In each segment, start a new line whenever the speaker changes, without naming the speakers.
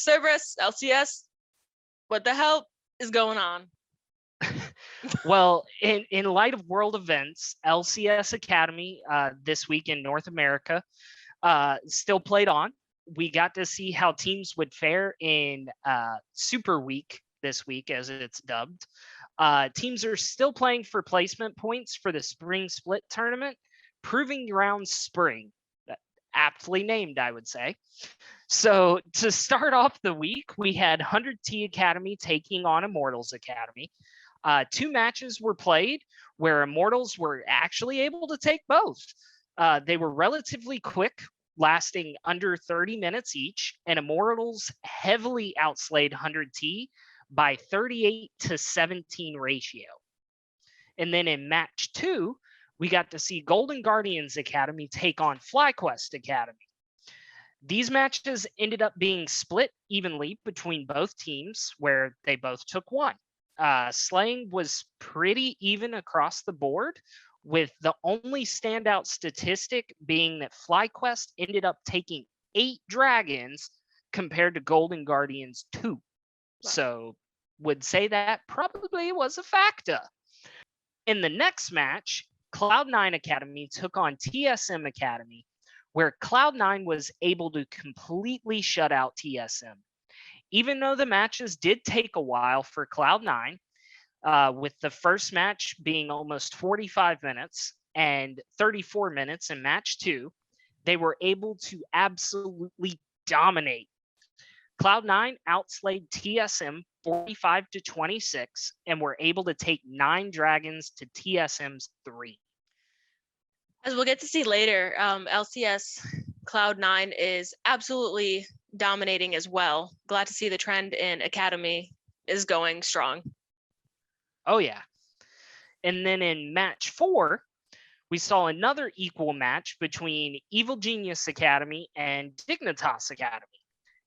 Cerberus, LCS. What the hell is going on?
Well, in light of world events, LCS Academy this week in North America still played on. We got to see how teams would fare in Super Week this week, as it's dubbed. Teams are still playing for placement points for the Spring Split tournament, Proving Ground Spring. Aptly named, I would say. So to start off the week, we had 100T Academy taking on Immortals Academy. 2 matches were played where Immortals were actually able to take both. They were relatively quick, lasting under 30 minutes each, and Immortals heavily outslayed 100T by 38-17 ratio. And then in match 2, we got to see Golden Guardians Academy take on FlyQuest Academy. These matches ended up being split evenly between both teams, where they both took 1. Slaying was pretty even across the board, with the only standout statistic being that FlyQuest ended up taking 8 dragons compared to Golden Guardians 2. Wow. So would say that probably was a factor. In the next match, Cloud9 Academy took on TSM Academy, where Cloud9 was able to completely shut out TSM. Even though the matches did take a while for Cloud9, with the first match being almost 45 minutes and 34 minutes in match 2, they were able to absolutely dominate. Cloud9 outslayed TSM 45-26 and were able to take 9 dragons to TSM's 3.
As we'll get to see later, LCS Cloud9 is absolutely dominating as well. Glad to see the trend in Academy is going strong.
Oh, yeah. And then in match 4, we saw another equal match between Evil Genius Academy and Dignitas Academy.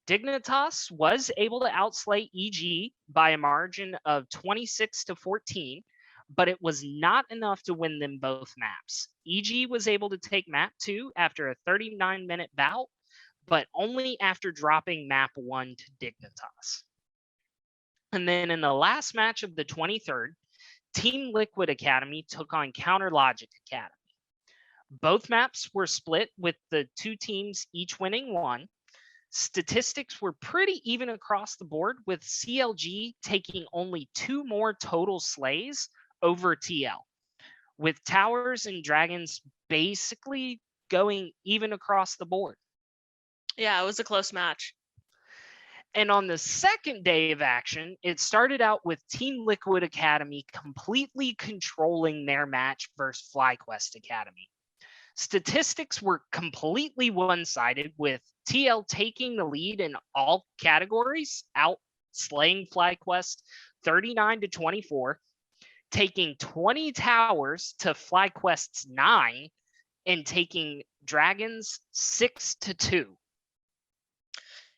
Dignitas was able to outslay EG by a margin of 26-14, but it was not enough to win them both maps. EG was able to take map 2 after a 39-minute bout, but only after dropping map 1 to Dignitas. And then in the last match of the 23rd, Team Liquid Academy took on Counter Logic Academy. Both maps were split, with the 2 teams each winning 1. Statistics were pretty even across the board, with CLG taking only 2 more total slays over TL, with towers and dragons basically going even across the board.
Yeah, it was a close match.
And on the second day of action, it started out with Team Liquid Academy completely controlling their match versus FlyQuest Academy. Statistics were completely one-sided, with TL taking the lead in all categories, outslaying FlyQuest 39-24, taking 20 towers to FlyQuest's 9, and taking dragons 6-2.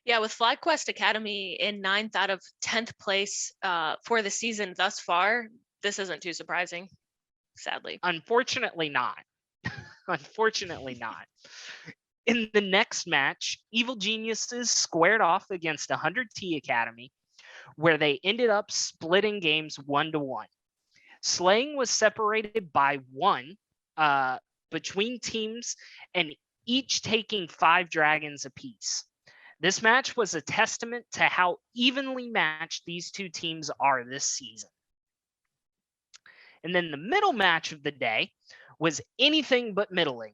Yeah, with FlyQuest Academy in 9th out of 10th place for the season thus far, this isn't too surprising, sadly.
Unfortunately not. Unfortunately not. In the next match, Evil Geniuses squared off against 100T Academy, where they ended up splitting games 1-1. Slaying was separated by 1 between teams, and each taking 5 dragons apiece. This match was a testament to how evenly matched these 2 teams are this season. And then the middle match of the day was anything but middling.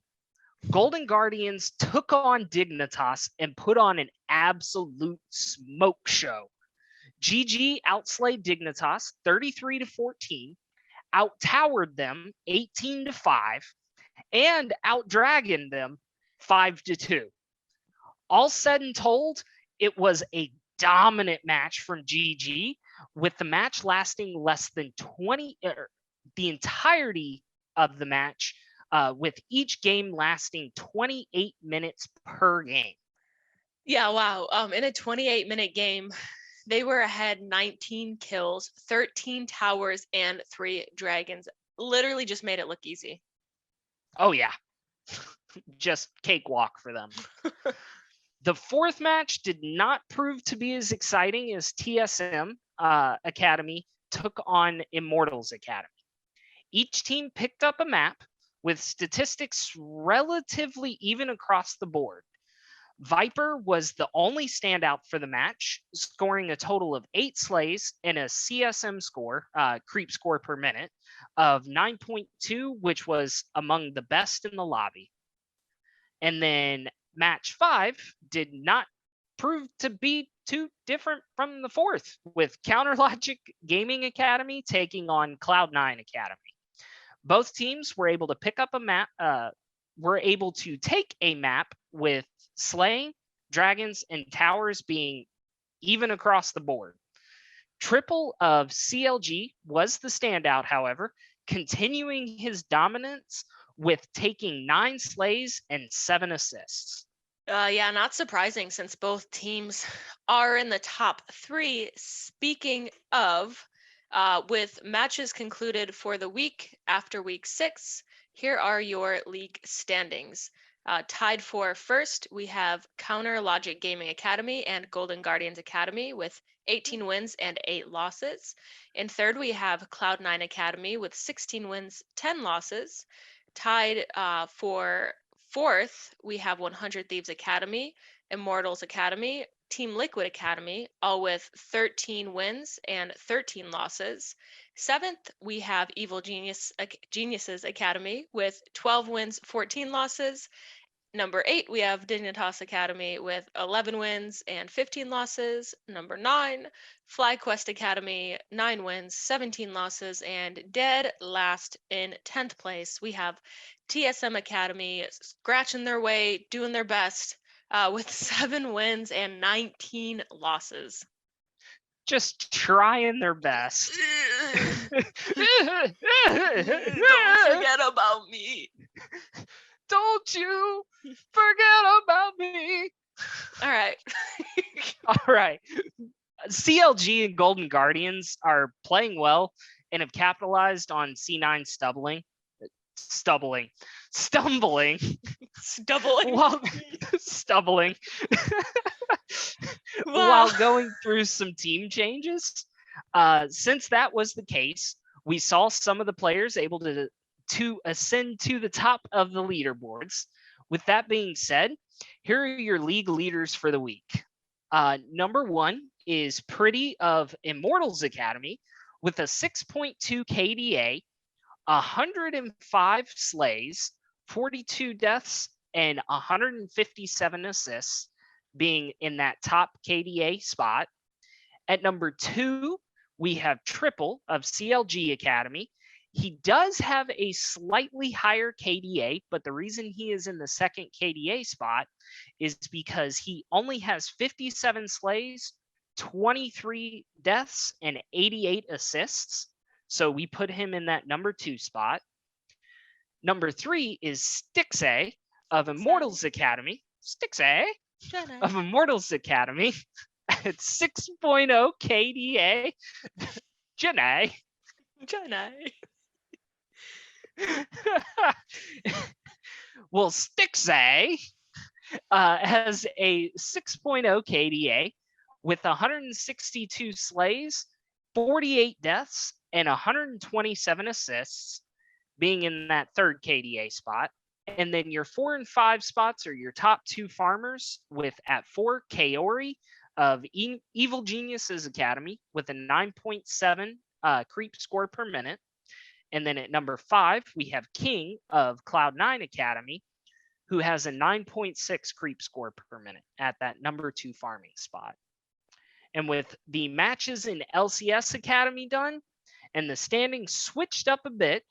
Golden Guardians took on Dignitas and put on an absolute smoke show. GG outslayed Dignitas 33-14, out-towered them 18-5, and out-dragoned them 5-2. All said and told, it was a dominant match from GG, with the match lasting less than 20, the entirety of the match, with each game lasting 28 minutes per game.
Yeah, wow. In a 28-minute game, they were ahead 19 kills, 13 towers, and 3 dragons. Literally just made it look easy.
Oh, yeah. Just cakewalk for them. The fourth match did not prove to be as exciting as TSM Academy took on Immortals Academy. Each team picked up a map with statistics relatively even across the board. Viper was the only standout for the match, scoring a total of 8 slays and a CSM score, creep score per minute, of 9.2, which was among the best in the lobby. And then match 5 did not prove to be too different from the fourth, with CounterLogic Gaming Academy taking on Cloud9 Academy. Both teams were able to pick up a map, were able to take a map with slaying, dragons, and towers being even across the board. Triple of CLG was the standout, however, continuing his dominance with taking 9 slays and 7 assists.
Yeah, not surprising since both teams are in the top 3. Speaking of, with matches concluded for the week after week 6, here are your league standings. Tied for first, we have CounterLogic Gaming Academy and Golden Guardians Academy with 18 wins and 8 losses. In third, we have Cloud9 Academy with 16 wins, 10 losses. Tied for fourth, we have 100 Thieves Academy, Immortals Academy, Team Liquid Academy, all with 13 wins and 13 losses. Seventh, we have Evil Geniuses Academy with 12 wins, 14 losses. Number 8, we have Dignitas Academy with 11 wins and 15 losses. Number 9, FlyQuest Academy, 9 wins, 17 losses. And dead last in 10th place, we have TSM Academy scratching their way, doing their best with 7 wins and 19 losses.
Just trying their best.
Don't forget about me.
Don't you forget about me.
All right.
All right. CLG and Golden Guardians are playing well and have capitalized on C9 stumbling. While going through some team changes. Since that was the case, we saw some of the players able to ascend to the top of the leaderboards. With that being said, here are your league leaders for the week. Number 1 is Pretty of Immortals Academy with a 6.2 KDA, 105 slays, 42 deaths, and 157 assists, being in that top KDA spot. At number 2, we have Triple of CLG Academy. He does have a slightly higher KDA, but the reason he is in the second KDA spot is because he only has 57 slays, 23 deaths, and 88 assists. So we put him in that number 2 spot. Number 3 is Stixay of Immortals Academy. Stixay of Immortals Academy at 6.0 KDA. Janae. Well, Stixay has a 6.0 KDA with 162 slays, 48 deaths, and 127 assists, being in that third KDA spot. And then your 4 and 5 spots are your top 2 farmers, with at 4, Kaori of Evil Geniuses Academy with a 9.7 creep score per minute. And then at number 5, we have King of Cloud9 Academy, who has a 9.6 creep score per minute at that number 2 farming spot. And with the matches in LCS Academy done and the standings switched up a bit,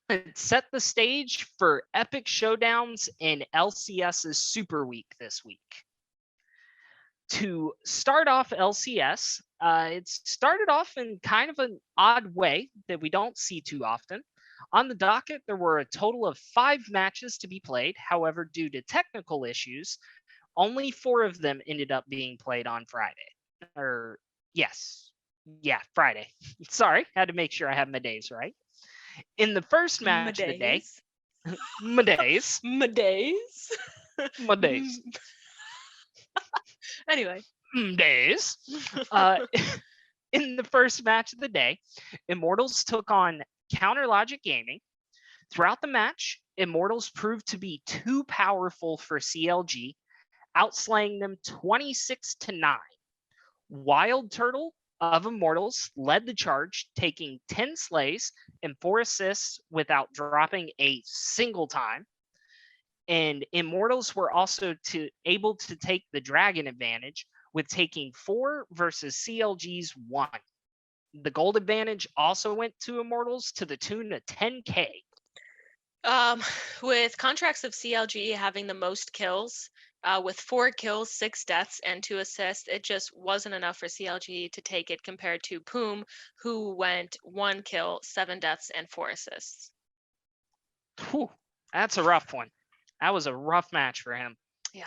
it set the stage for epic showdowns in LCS's Super Week this week. To start off LCS, it started off in kind of an odd way that we don't see too often. On the docket, there were a total of 5 matches to be played. However, due to technical issues, only 4 of them ended up being played on Friday. Friday. Sorry, had to make sure I have my days right. In the first match of the day, my days.
Anyway.
Days. In the first match of the day, Immortals took on Counter Logic Gaming. Throughout the match, Immortals proved to be too powerful for CLG, outslaying them 26-9. Wild Turtle of Immortals led the charge, taking 10 slays and 4 assists without dropping a single time. And Immortals were also able to take the Dragon advantage with taking 4 versus CLG's 1. The gold advantage also went to Immortals to the tune of 10K.
With contracts of CLG having the most kills, with 4 kills, 6 deaths, and 2 assists, it just wasn't enough for CLG to take it compared to Poom, who went 1 kill, 7 deaths, and 4 assists.
Whew, that's a rough one. That was a rough match for him.
Yeah.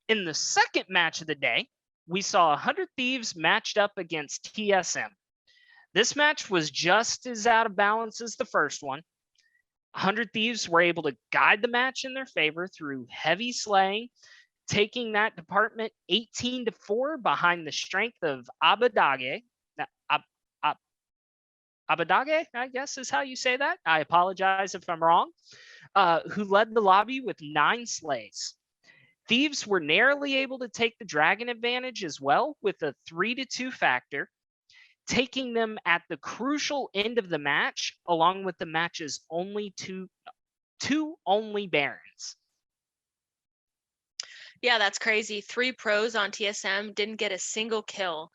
In the second match of the day, we saw 100 Thieves matched up against TSM. This match was just as out of balance as the first one. 100 Thieves were able to guide the match in their favor through heavy slaying, taking that department 18-4 behind the strength of Abadage. Abadage, I guess is how you say that. I apologize if I'm wrong. Who led the lobby with 9 slays. Thieves were narrowly able to take the Dragon advantage as well with a 3-2 factor, taking them at the crucial end of the match, along with the match's only two only Barons.
Yeah, that's crazy. 3 pros on TSM didn't get a single kill.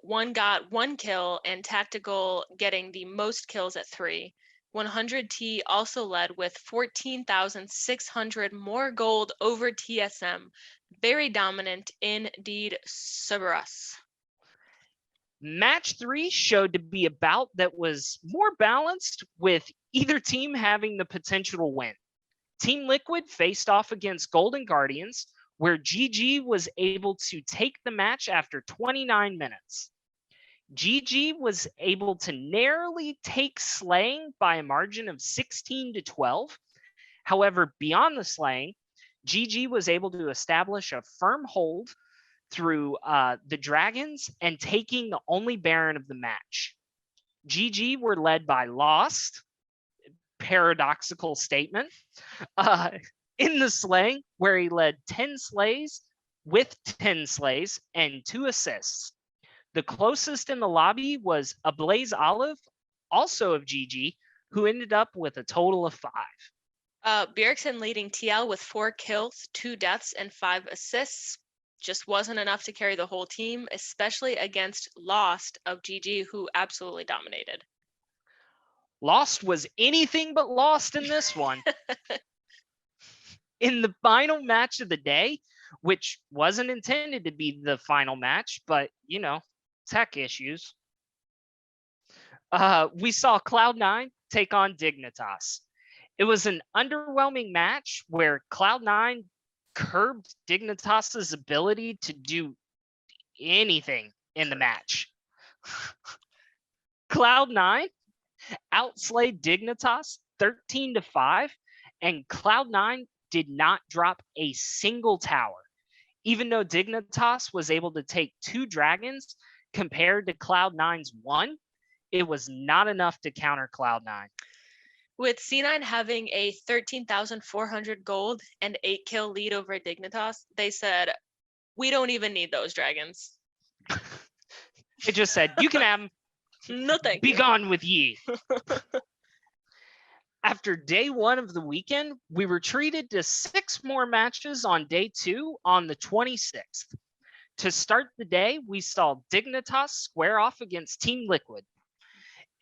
One got 1 kill, and Tactical getting the most kills at 3. 100T also led with 14,600 more gold over TSM. Very dominant indeed, Cerberus.
Match 3 showed to be a bout that was more balanced, with either team having the potential to win. Team Liquid faced off against Golden Guardians, where GG was able to take the match after 29 minutes. GG was able to narrowly take slaying by a margin of 16-12. However, beyond the slaying, GG was able to establish a firm hold through the Dragons and taking the only Baron of the match. GG were led by Lost, paradoxical statement, in the slaying, where he led 10 slays with 10 slays and 2 assists. The closest in the lobby was Ablaze Olive, also of GG, who ended up with a total of 5.
Bjergsen leading TL with 4 kills, 2 deaths, and 5 assists. Just wasn't enough to carry the whole team, especially against Lost of GG, who absolutely dominated.
Lost was anything but lost in this one. In the final match of the day, which wasn't intended to be the final match, but, you know, tech issues, we saw Cloud9 take on Dignitas. It was an underwhelming match where Cloud9 curbed Dignitas's ability to do anything in the match. Cloud9 outslayed Dignitas 13-5, and Cloud9 did not drop a single tower. Even though Dignitas was able to take 2 dragons compared to Cloud9's 1, it was not enough to counter Cloud9.
With C9 having a 13,400 gold and 8 kill lead over Dignitas, they said, we don't even need those dragons.
It just said, you can have them.
No thank
Be
you.
gone with ye. After day 1 of the weekend, we were treated to 6 more matches on day 2 on the 26th. To start the day, we saw Dignitas square off against Team Liquid.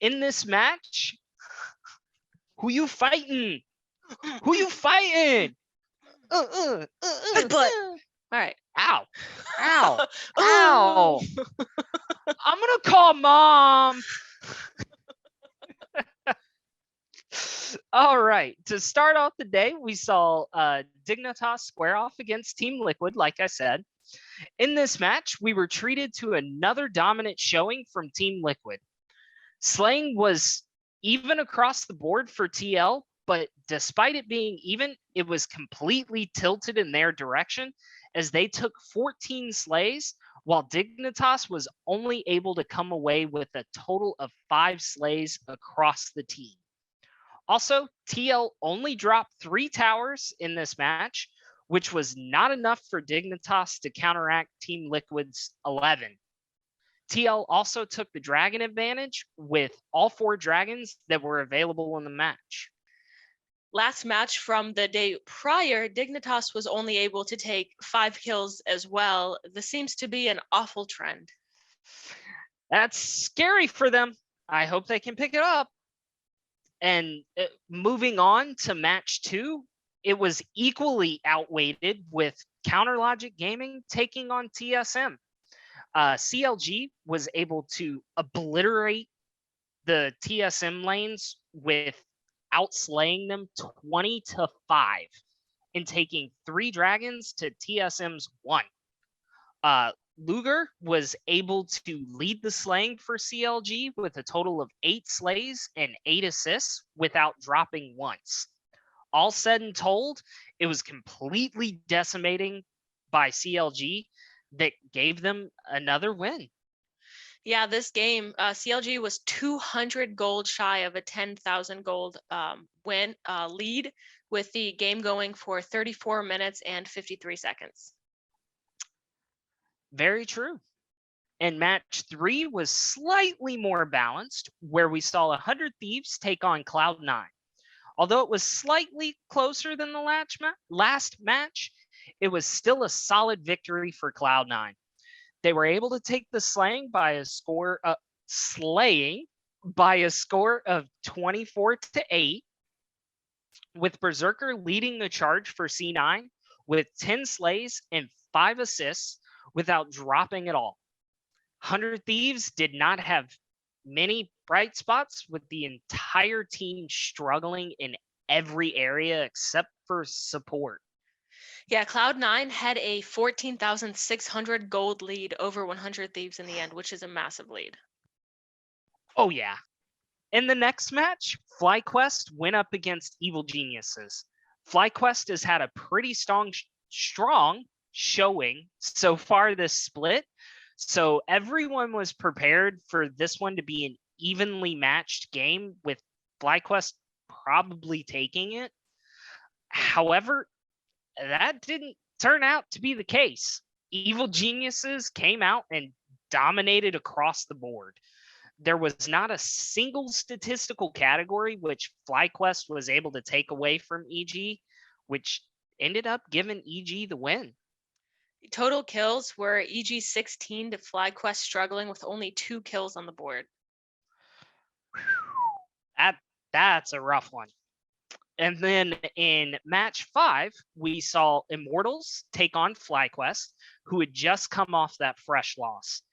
In this match, who you fighting? Who you fighting?
But all right.
Ow. Ow. Ow. I'm going to call mom. All right. To start off the day, we saw Dignitas square off against Team Liquid, like I said. In this match, we were treated to another dominant showing from Team Liquid. Slaying was even across the board for TL, But despite it being even, it was completely tilted in their direction as they took 14 slays, while Dignitas was only able to come away with a total of 5 slays across the team. Also, TL only dropped 3 towers in this match, which was not enough for Dignitas to counteract Team Liquid's 11. TL also took the dragon advantage with all 4 dragons that were available in the match.
Last match from the day prior, Dignitas was only able to take 5 kills as well. This seems to be an awful trend.
That's scary for them. I hope they can pick it up. And moving on to match 2, it was equally outweighted with Counter Logic Gaming taking on TSM. CLG was able to obliterate the TSM lanes with outslaying them 20-5 and taking 3 dragons to TSM's 1. Luger was able to lead the slaying for CLG with a total of 8 slays and 8 assists without dropping once. All said and told, it was completely decimating by CLG that gave them another win.
Yeah, this game, CLG was 200 gold shy of a 10,000 gold win lead, with the game going for 34 minutes and 53 seconds.
Very true. And match 3 was slightly more balanced, where we saw 100 Thieves take on Cloud9. Although it was slightly closer than the last match, it was still a solid victory for Cloud9. They were able to take the slaying by a score of 24-8, with Berserker leading the charge for C9 with 10 slays and 5 assists without dropping at all. 100 Thieves did not have many bright spots, with the entire team struggling in every area except for support.
Yeah, Cloud9 had a 14,600 gold lead over 100 Thieves in the end, which is a massive lead.
Oh, yeah. In the next match, FlyQuest went up against Evil Geniuses. FlyQuest has had a pretty strong showing so far this split, so everyone was prepared for this one to be an evenly matched game, with FlyQuest probably taking it. However, that didn't turn out to be the case. Evil Geniuses came out and dominated across the board. There was not a single statistical category which FlyQuest was able to take away from EG, which ended up giving EG the win.
Total kills were EG 16 to FlyQuest struggling with only 2 kills on the board.
That's a rough one. And then in match 5, we saw Immortals take on FlyQuest, who had just come off that fresh loss.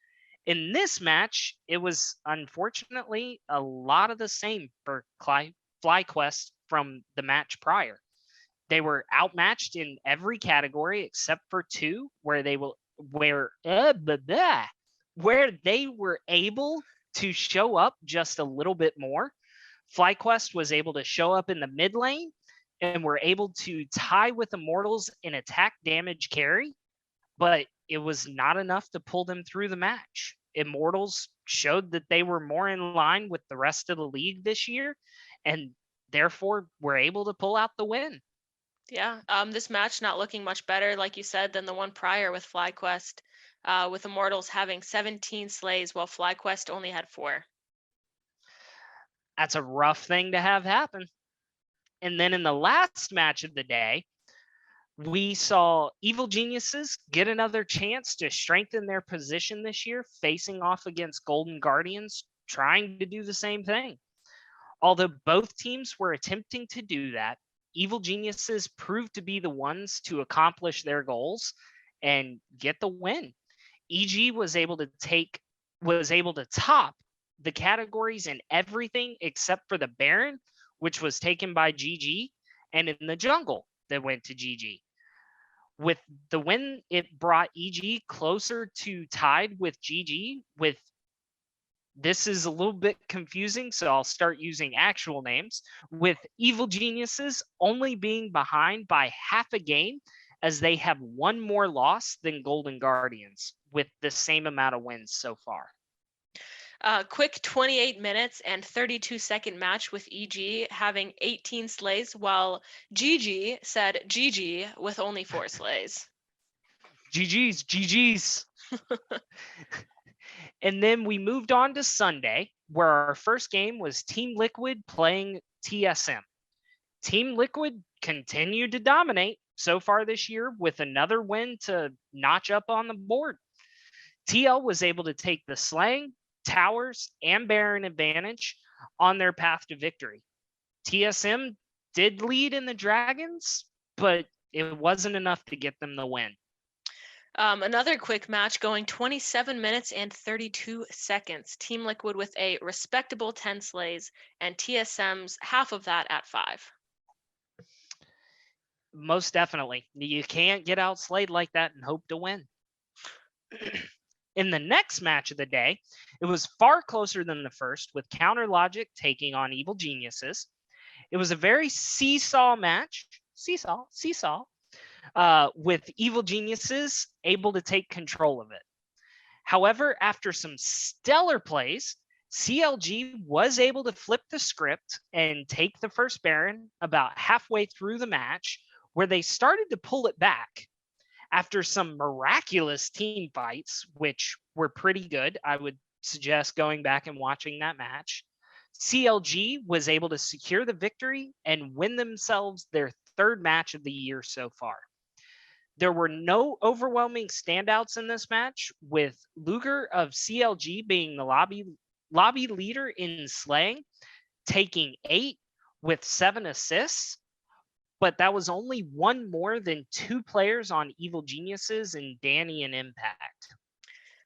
In this match, it was unfortunately a lot of the same for FlyQuest from the match prior. They were outmatched in every category except for 2, where they were able to show up just a little bit more. FlyQuest was able to show up in the mid lane and were able to tie with Immortals in attack damage carry, but it was not enough to pull them through the match. Immortals showed that they were more in line with the rest of the league this year, and therefore were able to pull out the win.
Yeah, this match not looking much better, like you said, than the one prior with FlyQuest, with Immortals having 17 slays while FlyQuest only had 4.
That's a rough thing to have happen. And then in the last match of the day, we saw Evil Geniuses get another chance to strengthen their position this year, facing off against Golden Guardians, trying to do the same thing. Although both teams were attempting to do that, Evil Geniuses proved to be the ones to accomplish their goals and get the win. EG was able to top the categories in everything except for the Baron, which was taken by GG, and in the jungle that went to GG. With the win, it brought EG closer to tied with GG with This is a little bit confusing, so I'll start using actual names, with Evil Geniuses only being behind by half a game, as they have one more loss than Golden Guardians, with the same amount of wins so far.
Quick 28 minutes and 32-second match with EG having 18 slays, while GG said GG with only 4 slays.
GG's. And then we moved on to Sunday, where our first game was Team Liquid playing TSM. Team Liquid continued to dominate so far this year with another win to notch up on the board. TL was able to take the Slaying, Towers, and Baron advantage on their path to victory. TSM did lead in the Dragons, but it wasn't enough to get them the win.
Another quick match going 27 minutes and 32 seconds. Team Liquid with a respectable 10 slays, and TSM's half of that at 5.
Most definitely. You can't get outslayed like that and hope to win. In the next match of the day, it was far closer than the first, with Counter Logic taking on Evil Geniuses. It was a very seesaw match. Seesaw. With Evil Geniuses able to take control of it. However, after some stellar plays, CLG was able to flip the script and take the first Baron about halfway through the match, where they started to pull it back. After some miraculous team fights, which were pretty good, I would suggest going back and watching that match, CLG was able to secure the victory and win themselves their third match of the year so far. There were no overwhelming standouts in this match, with Luger of CLG being the lobby leader in slaying, taking 8 with 7 assists, but that was only one more than 2 players on Evil Geniuses and Danny and Impact.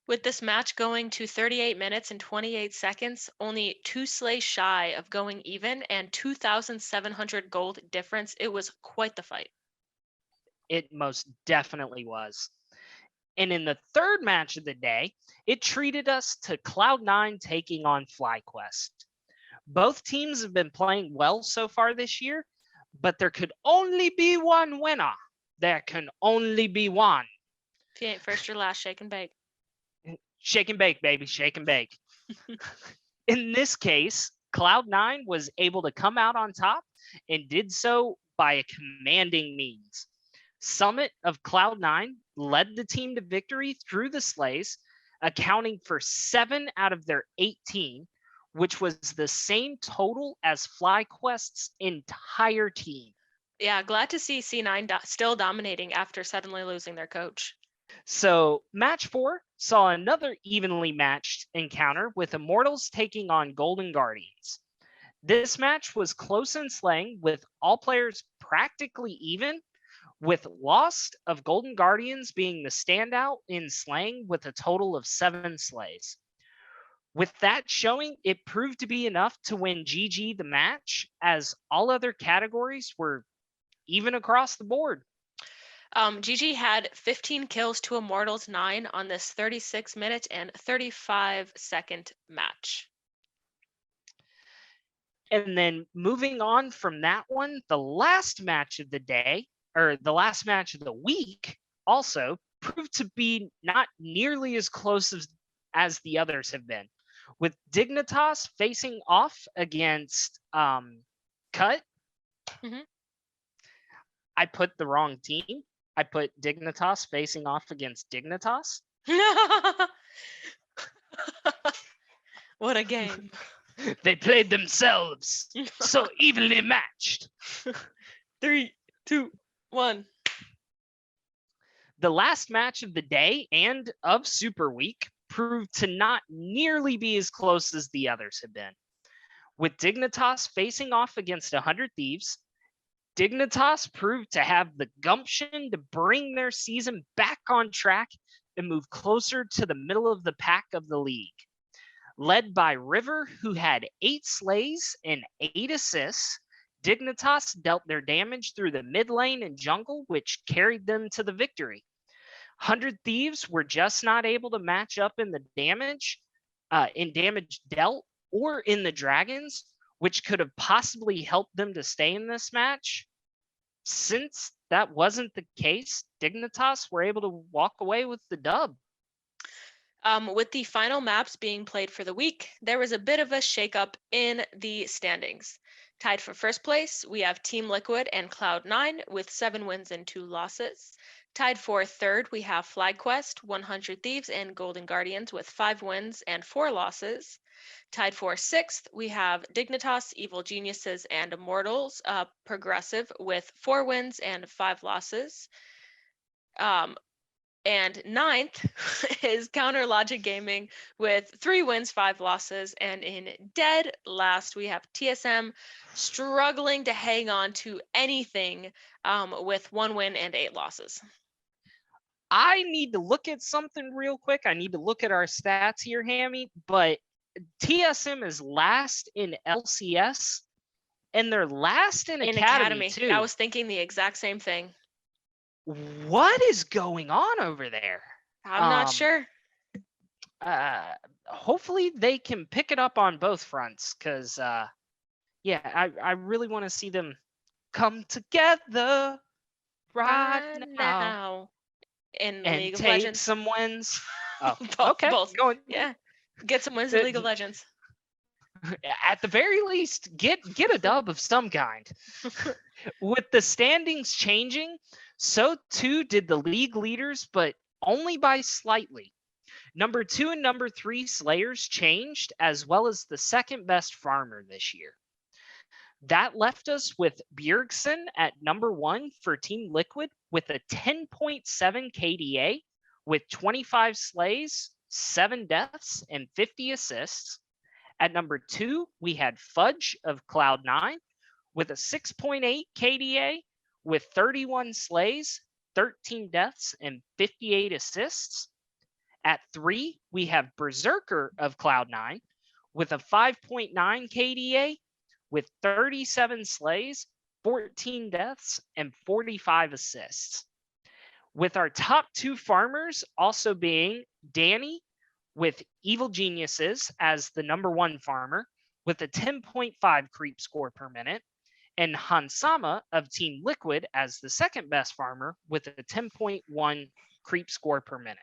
With this match going to 38 minutes and 28 seconds, only 2 slays shy of going even and 2,700 gold difference, it was quite the fight.
It most definitely was. And in the third match of the day, it treated us to Cloud9 taking on FlyQuest. Both teams have been playing well so far this year, but there could only be one winner. There can only be one.
If you ain't first or last, shake and bake.
Shake and bake, baby, shake and bake. In this case, Cloud9 was able to come out on top and did so by a commanding means. Summit of Cloud9 led the team to victory through the slays, accounting for 7 out of their 18, which was the same total as FlyQuest's entire team.
Yeah, glad to see C9 still dominating after suddenly losing their coach.
So match 4 saw another evenly matched encounter, with Immortals taking on Golden Guardians. This match was close in slaying, with all players practically even, with Lost of Golden Guardians being the standout in slaying with a total of 7 slays. With that showing, it proved to be enough to win GG the match, as all other categories were even across the board.
GG had 15 kills to Immortals 9 on this 36-minute and 35-second match.
And then moving on from that one, the last match of the day, or the last match of the week, also proved to be not nearly as close as the others have been, with Dignitas facing off against Cut.
Mm-hmm.
I put the wrong team. I put Dignitas facing off against Dignitas.
What a game.
They played themselves so evenly matched.
3, 2, 1.
The last match of the day and of Super Week proved to not nearly be as close as the others have been. With Dignitas facing off against 100 Thieves, Dignitas proved to have the gumption to bring their season back on track and move closer to the middle of the pack of the league. Led by River, who had 8 slays and 8 assists, Dignitas dealt their damage through the mid lane and jungle, which carried them to the victory. 100 Thieves were just not able to match up in the damage, in damage dealt or in the dragons, which could have possibly helped them to stay in this match. Since that wasn't the case, Dignitas were able to walk away with the dub.
With the final maps being played for the week, there was a bit of a shakeup in the standings. Tied for first place, we have Team Liquid and Cloud9 with 7 wins and 2 losses. Tied for third, we have FlagQuest, 100 Thieves, and Golden Guardians with 5 wins and 4 losses. Tied for sixth, we have Dignitas, Evil Geniuses, and Immortals, Progressive with 4 wins and 5 losses. And ninth is Counter Logic Gaming with 3 wins, 5 losses. And in dead last, we have TSM struggling to hang on to anything with 1 win and 8 losses.
I need to look at something real quick. I need to look at our stats here, Hammy. But TSM is last in LCS, and they're last in Academy too.
I was thinking the exact same thing.
What is going on over there?
I'm not sure.
Hopefully they can pick it up on both fronts, because yeah, I really want to see them come together right now
in
and
League of
take
Legends.
some wins. Oh,
both,
okay,
both. Yeah, get some wins in League of Legends.
At the very least, get a dub of some kind. With the standings changing, so too did the league leaders, but only by slightly. Number 2 and number 3 Slayers changed, as well as the second best farmer this year. That left us with Bjergsen at number 1 for Team Liquid with a 10.7 KDA with 25 slays, 7 deaths, and 50 assists. At number 2, we had Fudge of Cloud9 with a 6.8 KDA with 31 slays, 13 deaths, and 58 assists. At 3, we have Berserker of Cloud9 with a 5.9 KDA with 37 slays, 14 deaths, and 45 assists. With our top 2 farmers also being Danny with Evil Geniuses as the number 1 farmer with a 10.5 creep score per minute, and Hansama of Team Liquid as the second best farmer with a 10.1 creep score per minute.